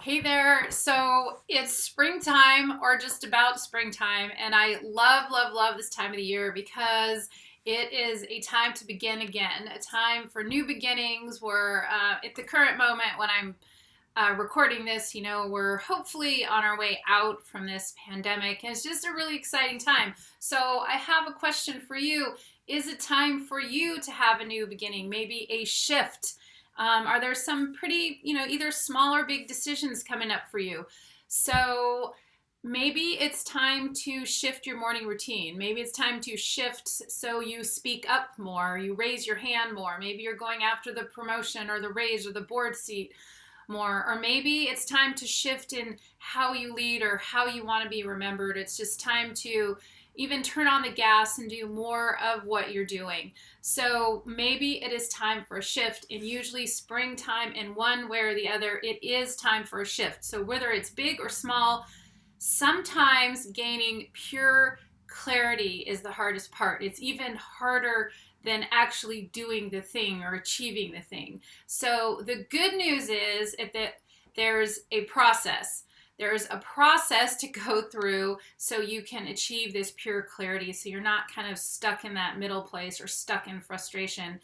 Hey there. So it's springtime or just about springtime, and I love, love, love this time of the year because it is a time to begin again, a time for new beginnings. We're at the current moment when I'm recording this, we're hopefully on our way out from this pandemic, and it's just a really exciting time. So I have a question for you. Is it time for you to have a new beginning, maybe a shift? Are there some pretty, either small or big decisions coming up for you? So maybe it's time to shift your morning routine. Maybe it's time to shift so you speak up more, you raise your hand more. Maybe you're going after the promotion or the raise or the board seat more. Or maybe it's time to shift in how you lead or how you want to be remembered. It's just time to even turn on the gas and do more of what you're doing. So maybe it is time for a shift. And usually springtime, in one way or the other, it is time for a shift. So whether it's big or small, sometimes gaining pure clarity is the hardest part. It's even harder than actually doing the thing or achieving the thing. So the good news is that there's a process. There's a process to go through so you can achieve this pure clarity, so you're not kind of stuck in that middle place or stuck in frustration.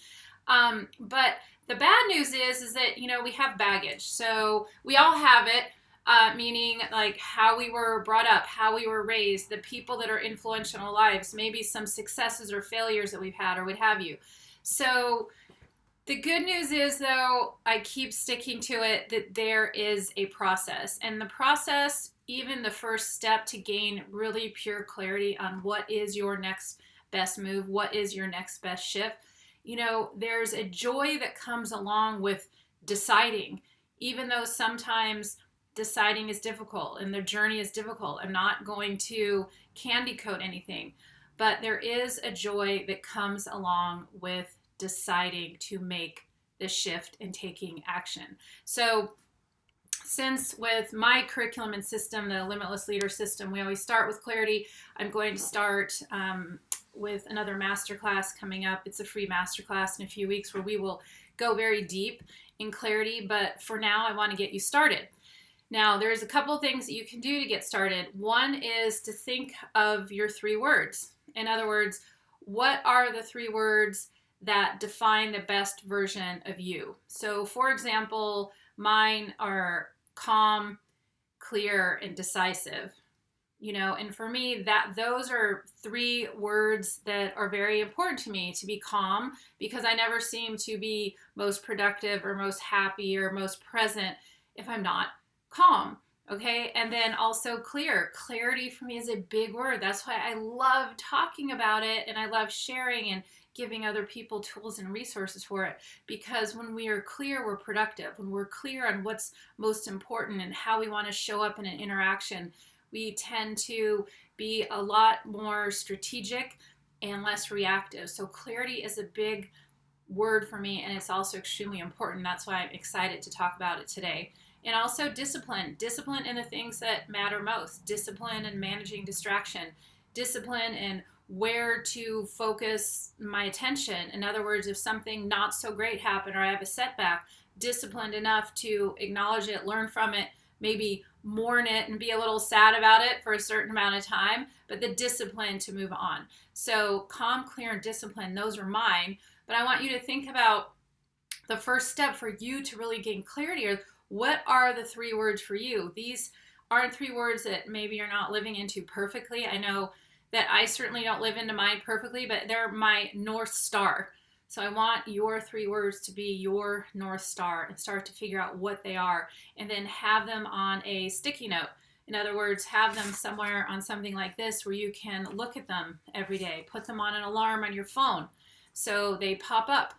But the bad news is that, we have baggage. So we all have it, meaning like how we were brought up, how we were raised, the people that are influential in our lives, maybe some successes or failures that we've had or what have you. So the good news is, though, I keep sticking to it, that there is a process. And the process, even the first step to gain really pure clarity on what is your next best move, what is your next best shift, there's a joy that comes along with deciding, even though sometimes deciding is difficult and the journey is difficult. I'm not going to candy coat anything, but there is a joy that comes along with deciding to make the shift and taking action. So since with my curriculum and system, the Limitless Leader system, we always start with clarity, I'm going to start with another masterclass coming up. It's a free masterclass in a few weeks where we will go very deep in clarity. But for now, I want to get you started. Now, there's a couple of things that you can do to get started. One is to think of your three words. In other words, what are the three words that define the best version of you? So, for example, mine are calm, clear, and decisive. And for me, those are three words that are very important to me. To be calm, because I never seem to be most productive or most happy or most present if I'm not calm. Okay. And then also clear. Clarity for me is a big word. That's why I love talking about it, and I love sharing and giving other people tools and resources for it. Because when we are clear, we're productive. When we're clear on what's most important and how we want to show up in an interaction, we tend to be a lot more strategic and less reactive. So clarity is a big word for me, and it's also extremely important. That's why I'm excited to talk about it today. And also discipline in the things that matter most, discipline in managing distraction, discipline in where to focus my attention. In other words, if something not so great happened or I have a setback, disciplined enough to acknowledge it, learn from it, maybe mourn it and be a little sad about it for a certain amount of time, but the discipline to move on. So calm, clear, and discipline, those are mine. But I want you to think about the first step for you to really gain clarity, or what are the three words for you? These aren't three words that maybe you're not living into perfectly. I know that I certainly don't live into mine perfectly, but they're my North Star. So I want your three words to be your North Star, and start to figure out what they are, and then have them on a sticky note. In other words, have them somewhere on something like this where you can look at them every day. Put them on an alarm on your phone so they pop up,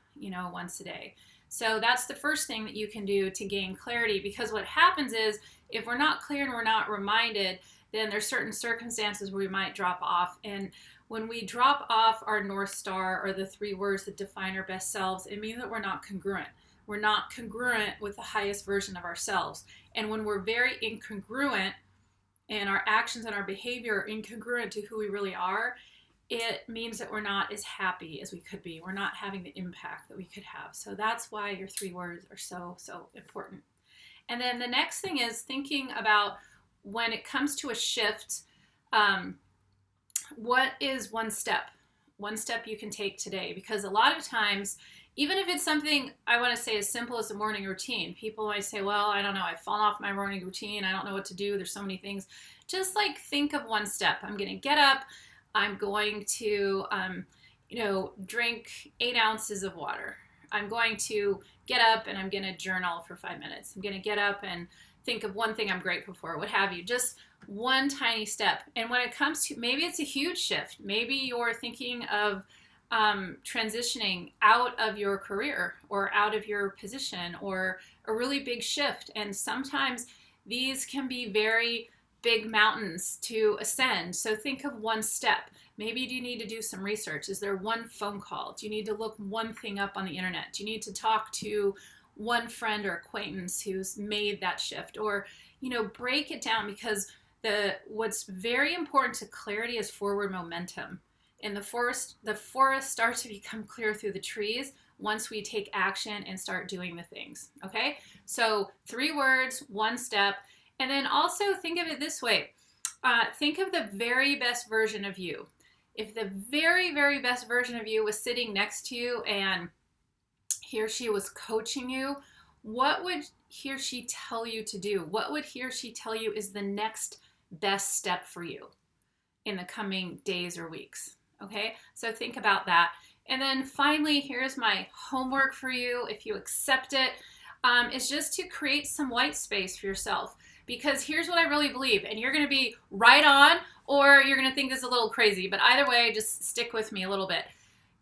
once a day. So that's the first thing that you can do to gain clarity, because what happens is if we're not clear and we're not reminded, then there's certain circumstances where we might drop off. And when we drop off our North Star, or the three words that define our best selves, it means that we're not congruent. We're not congruent with the highest version of ourselves. And when we're very incongruent and our actions and our behavior are incongruent to who we really are, it means that we're not as happy as we could be. We're not having the impact that we could have. So that's why your three words are so, so important. And then the next thing is thinking about when it comes to a shift, what is one step you can take today? Because a lot of times, even if it's something I want to say as simple as a morning routine, people might say, well, I don't know, I've fallen off my morning routine. I don't know what to do. There's so many things. Just like think of one step. I'm going to get up. I'm going to, drink 8 ounces of water. I'm going to get up and I'm going to journal for 5 minutes. I'm going to get up and think of one thing I'm grateful for, what have you. Just one tiny step. And when it comes to, maybe it's a huge shift. Maybe you're thinking of transitioning out of your career or out of your position, or a really big shift. And sometimes these can be very big mountains to ascend. So think of one step. Maybe do you need to do some research? Is there one phone call? Do you need to look one thing up on the internet? Do you need to talk to one friend or acquaintance who's made that shift? Or, break it down, because what's very important to clarity is forward momentum. In the forest starts to become clear through the trees once we take action and start doing the things. Okay? So 3 words, one step. And then also think of it this way. Think of the very best version of you. If the very, very best version of you was sitting next to you and he or she was coaching you, what would he or she tell you to do? What would he or she tell you is the next best step for you in the coming days or weeks? Okay, so think about that. And then finally, here's my homework for you, if you accept it, is just to create some white space for yourself. Because here's what I really believe, and you're going to be right on, or you're going to think this is a little crazy, but either way, just stick with me a little bit.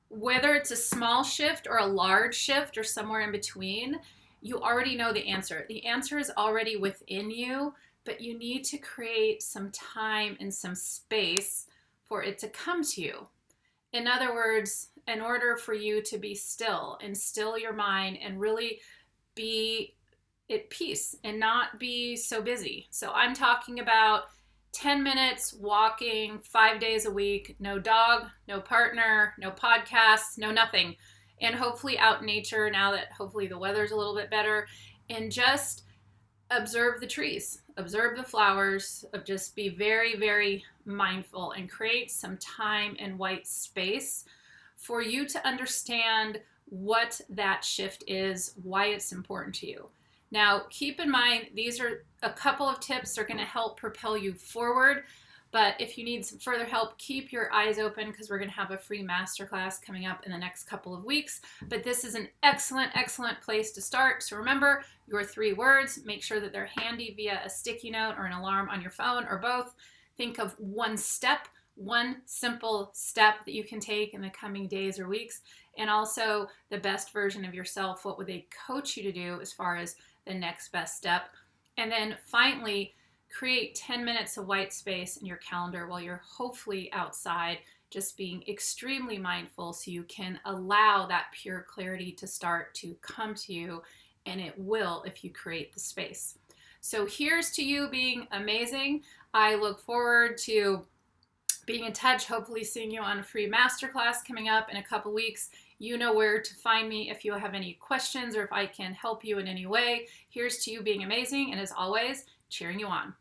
Whether it's a small shift or a large shift or somewhere in between, you already know the answer. The answer is already within you, but you need to create some time and some space for it to come to you. In other words, in order for you to be still and still your mind and really be at peace and not be so busy. So I'm talking about 10 minutes walking 5 days a week, no dog, no partner, no podcasts, no nothing. And hopefully out in nature now that hopefully the weather's a little bit better, and just observe the trees, observe the flowers, just be very, very mindful and create some time and white space for you to understand what that shift is, why it's important to you. Now, keep in mind, these are a couple of tips that are going to help propel you forward. But if you need some further help, keep your eyes open, because we're going to have a free masterclass coming up in the next couple of weeks. But this is an excellent, excellent place to start. So remember your 3 words. Make sure that they're handy via a sticky note or an alarm on your phone or both. Think of one step, one simple step that you can take in the coming days or weeks. And also the best version of yourself. What would they coach you to do as far as the next best step? And then finally, create 10 minutes of white space in your calendar while you're hopefully outside, just being extremely mindful so you can allow that pure clarity to start to come to you, and it will if you create the space. So here's to you being amazing. I look forward to being in touch, hopefully seeing you on a free masterclass coming up in a couple weeks. You know where to find me if you have any questions or if I can help you in any way. Here's to you being amazing, and as always, cheering you on.